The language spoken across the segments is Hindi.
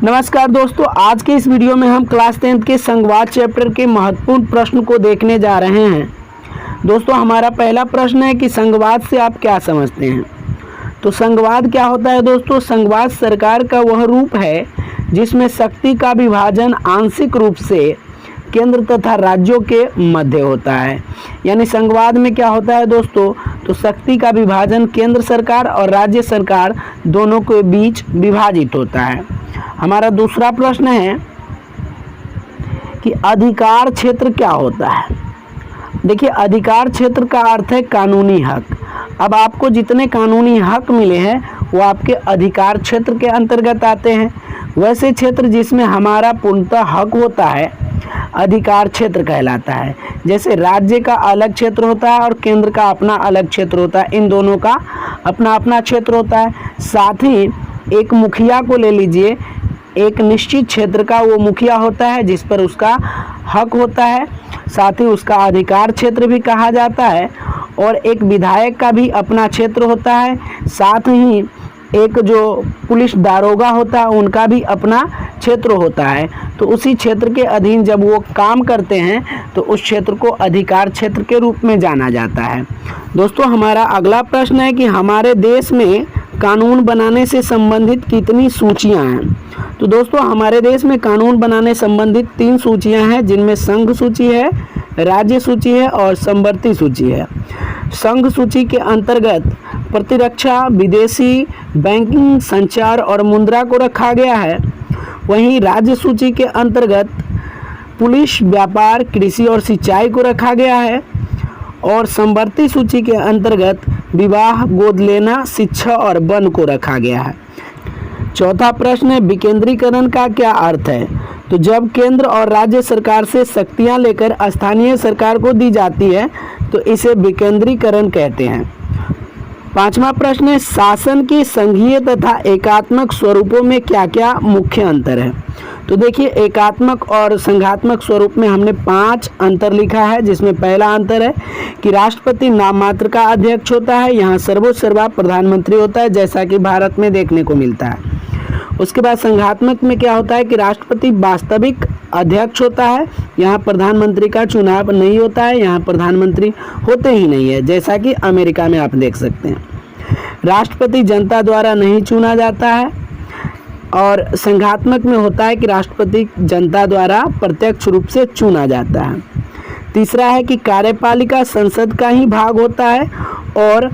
नमस्कार दोस्तों, आज के इस वीडियो में हम क्लास 10th के संघवाद चैप्टर के महत्वपूर्ण प्रश्न को देखने जा रहे हैं। दोस्तों, हमारा पहला प्रश्न है कि संघवाद से आप क्या समझते हैं। तो संघवाद क्या होता है दोस्तों? संघवाद सरकार का वह रूप है जिसमें शक्ति का विभाजन आंशिक रूप से केंद्र तथा राज्यों के मध्य होता है। यानी संघवाद में क्या होता है दोस्तों? तो शक्ति का विभाजन केंद्र सरकार और राज्य सरकार दोनों के बीच विभाजित होता है। हमारा दूसरा प्रश्न है कि अधिकार क्षेत्र क्या होता है। देखिए, अधिकार क्षेत्र का अर्थ है कानूनी हक। अब आपको जितने कानूनी हक मिले हैं वो आपके अधिकार क्षेत्र के अंतर्गत आते हैं। वैसे क्षेत्र जिसमें हमारा पूर्णतः हक होता है अधिकार क्षेत्र कहलाता है। जैसे राज्य का अलग क्षेत्र होता है और केंद्र का अपना अलग क्षेत्र होता है, इन दोनों का अपना अपना क्षेत्र होता है। साथ ही एक मुखिया को ले लीजिए, एक निश्चित क्षेत्र का वो मुखिया होता है जिस पर उसका हक होता है, साथ ही उसका अधिकार क्षेत्र भी कहा जाता है। और एक विधायक का भी अपना क्षेत्र होता है, साथ ही एक जो पुलिस दारोगा होता है उनका भी अपना क्षेत्र होता है। तो उसी क्षेत्र के अधीन जब वो काम करते हैं तो उस क्षेत्र को अधिकार क्षेत्र के रूप में जाना जाता है। दोस्तों, हमारा अगला प्रश्न है कि हमारे देश में कानून बनाने से संबंधित कितनी सूचियां हैं। तो दोस्तों, हमारे देश में कानून बनाने संबंधित 3 सूचियां हैं, जिनमें संघ सूची है, राज्य सूची है और समवर्ती सूची है। संघ सूची के अंतर्गत प्रतिरक्षा, विदेशी, बैंकिंग, संचार और मुद्रा को रखा गया है। वहीं राज्य सूची के अंतर्गत पुलिस, व्यापार, कृषि और सिंचाई को रखा गया है। और समवर्ती सूची के अंतर्गत विवाह, गोद लेना, शिक्षा और वन को रखा गया है। चौथा प्रश्न है विकेंद्रीकरण का क्या अर्थ है। तो जब केंद्र और राज्य सरकार से शक्तियां लेकर स्थानीय सरकार को दी जाती है तो इसे विकेंद्रीकरण कहते हैं। पांचवा प्रश्न है शासन के संघीय तथा एकात्मक स्वरूपों में क्या क्या मुख्य अंतर है। तो देखिए, एकात्मक और संघात्मक स्वरूप में हमने 5 अंतर लिखा है, जिसमें पहला अंतर है कि राष्ट्रपति नाम मात्र का अध्यक्ष होता है। यहाँ सर्वोच्च सर्वा प्रधानमंत्री होता है, जैसा कि भारत में देखने को मिलता है। उसके बाद संघात्मक में क्या होता है कि राष्ट्रपति वास्तविक अध्यक्ष होता है। यहाँ प्रधानमंत्री का चुनाव नहीं होता है, यहाँ प्रधानमंत्री होते ही नहीं है, जैसा कि अमेरिका में आप देख सकते हैं। राष्ट्रपति जनता द्वारा नहीं चुना जाता है। और संघात्मक में होता है कि राष्ट्रपति जनता द्वारा प्रत्यक्ष रूप से चुना जाता है। तीसरा है कि कार्यपालिका संसद का ही भाग होता है और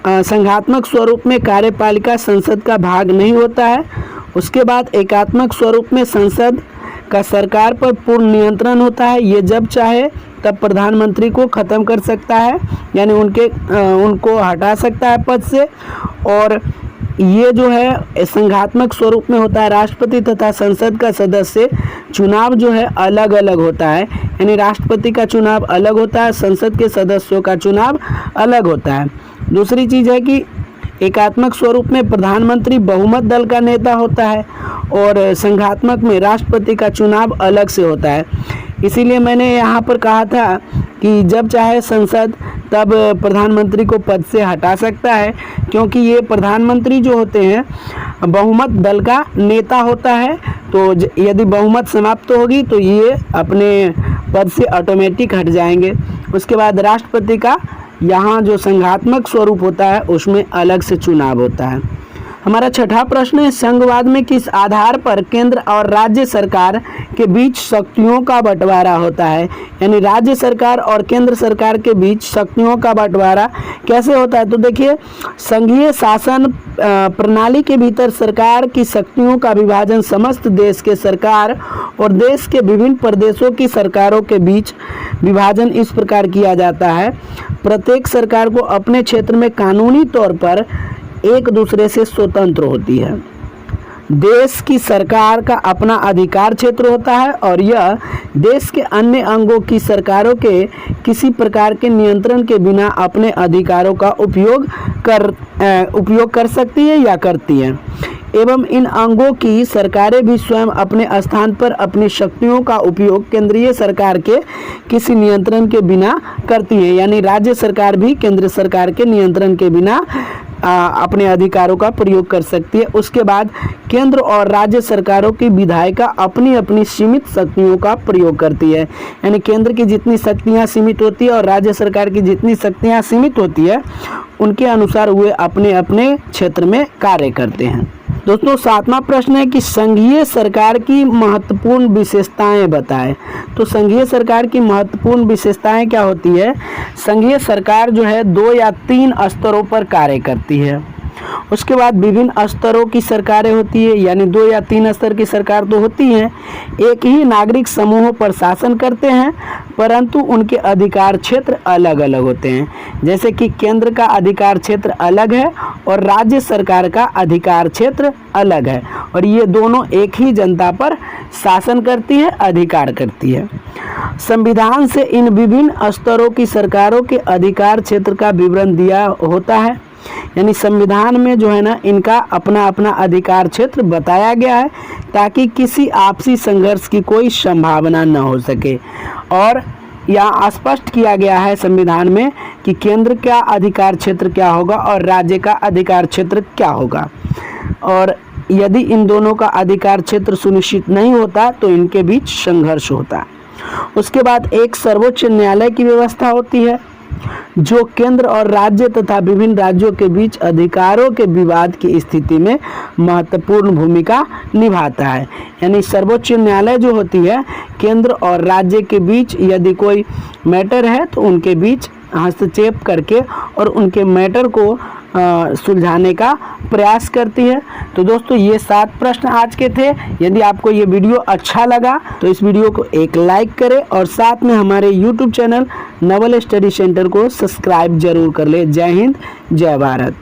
संघात्मक स्वरूप में कार्यपालिका संसद का भाग नहीं होता है। उसके बाद एकात्मक स्वरूप में संसद का सरकार पर पूर्ण नियंत्रण होता है। ये जब चाहे तब प्रधानमंत्री को ख़त्म कर सकता है, यानी उनको हटा सकता है पद से। और ये जो है संघात्मक स्वरूप में होता है राष्ट्रपति तथा संसद का सदस्य चुनाव जो है अलग अलग होता है, यानी राष्ट्रपति का चुनाव अलग होता है, संसद के सदस्यों का चुनाव अलग होता है। दूसरी चीज़ है कि एकात्मक स्वरूप में प्रधानमंत्री बहुमत दल का नेता होता है और संघात्मक में राष्ट्रपति का चुनाव अलग से होता है। इसीलिए मैंने यहाँ पर कहा था कि जब चाहे संसद तब प्रधानमंत्री को पद से हटा सकता है, क्योंकि ये प्रधानमंत्री जो होते हैं बहुमत दल का नेता होता है। तो यदि बहुमत समाप्त होगी तो ये अपने पद से ऑटोमेटिक हट जाएंगे। उसके बाद राष्ट्रपति का यहाँ जो संघात्मक स्वरूप होता है उसमें अलग से चुनाव होता है। हमारा छठा प्रश्न है संघवाद में किस आधार पर केंद्र और राज्य सरकार के बीच शक्तियों का बंटवारा होता है। यानी राज्य सरकार और केंद्र सरकार के बीच शक्तियों का बंटवारा कैसे होता है। तो देखिए, संघीय शासन प्रणाली के भीतर सरकार की शक्तियों का विभाजन समस्त देश के सरकार और देश के विभिन्न प्रदेशों की सरकारों के बीच विभाजन इस प्रकार किया जाता है। प्रत्येक सरकार को अपने क्षेत्र में कानूनी तौर पर एक दूसरे से स्वतंत्र होती है। देश की सरकार का अपना अधिकार क्षेत्र होता है और यह देश के अन्य अंगों की सरकारों के किसी प्रकार के नियंत्रण के बिना अपने अधिकारों का उपयोग कर सकती है या करती है। एवं इन अंगों की सरकारें भी स्वयं अपने स्थान पर अपनी शक्तियों का उपयोग केंद्रीय सरकार के किसी नियंत्रण के बिना करती है। यानी राज्य सरकार भी केंद्र सरकार के नियंत्रण के बिना अपने अधिकारों का प्रयोग कर सकती है। उसके बाद केंद्र और राज्य सरकारों की विधायिका अपनी अपनी सीमित शक्तियों का प्रयोग करती है, यानी केंद्र की जितनी शक्तियाँ सीमित होती है और राज्य सरकार की जितनी शक्तियाँ सीमित होती है उनके अनुसार वे अपने अपने क्षेत्र में कार्य करते हैं। दोस्तों 7वां प्रश्न है कि संघीय सरकार की महत्वपूर्ण विशेषताएं बताएं। तो संघीय सरकार की महत्वपूर्ण विशेषताएं क्या होती है? संघीय सरकार जो है 2 या 3 स्तरों पर कार्य करती है। उसके बाद विभिन्न स्तरों की सरकारें होती है, यानी 2 या 3 स्तर की सरकार तो होती हैं। एक ही नागरिक समूहों पर शासन करते हैं परंतु उनके अधिकार क्षेत्र अलग अलग होते हैं। जैसे कि केंद्र का अधिकार क्षेत्र अलग है और राज्य सरकार का अधिकार क्षेत्र अलग है, और ये दोनों एक ही जनता पर शासन करती है, अधिकार करती है। संविधान से इन विभिन्न स्तरों की सरकारों के अधिकार क्षेत्र का विवरण दिया होता है, यानी संविधान में जो है ना इनका अपना अपना अधिकार क्षेत्र बताया गया है ताकि किसी आपसी संघर्ष की कोई संभावना न हो सके। और यहाँ स्पष्ट किया गया है संविधान में कि केंद्र का अधिकार क्षेत्र क्या होगा और राज्य का अधिकार क्षेत्र क्या होगा, और यदि इन दोनों का अधिकार क्षेत्र सुनिश्चित नहीं होता तो इनके बीच संघर्ष होता। उसके बाद एक सर्वोच्च न्यायालय की व्यवस्था होती है जो केंद्र और राज्य तथा विभिन्न राज्यों के बीच अधिकारों के विवाद की स्थिति में महत्वपूर्ण भूमिका निभाता है। यानी सर्वोच्च न्यायालय जो होती है केंद्र और राज्य के बीच यदि कोई मैटर है तो उनके बीच हस्तक्षेप करके और उनके मैटर को सुलझाने का प्रयास करती है। तो दोस्तों ये 7 प्रश्न आज के थे। यदि आपको ये वीडियो अच्छा लगा तो इस वीडियो को एक लाइक करें और साथ में हमारे YouTube channel Naval study centre को सब्सक्राइब जरूर कर ले। जय हिंद, जय भारत।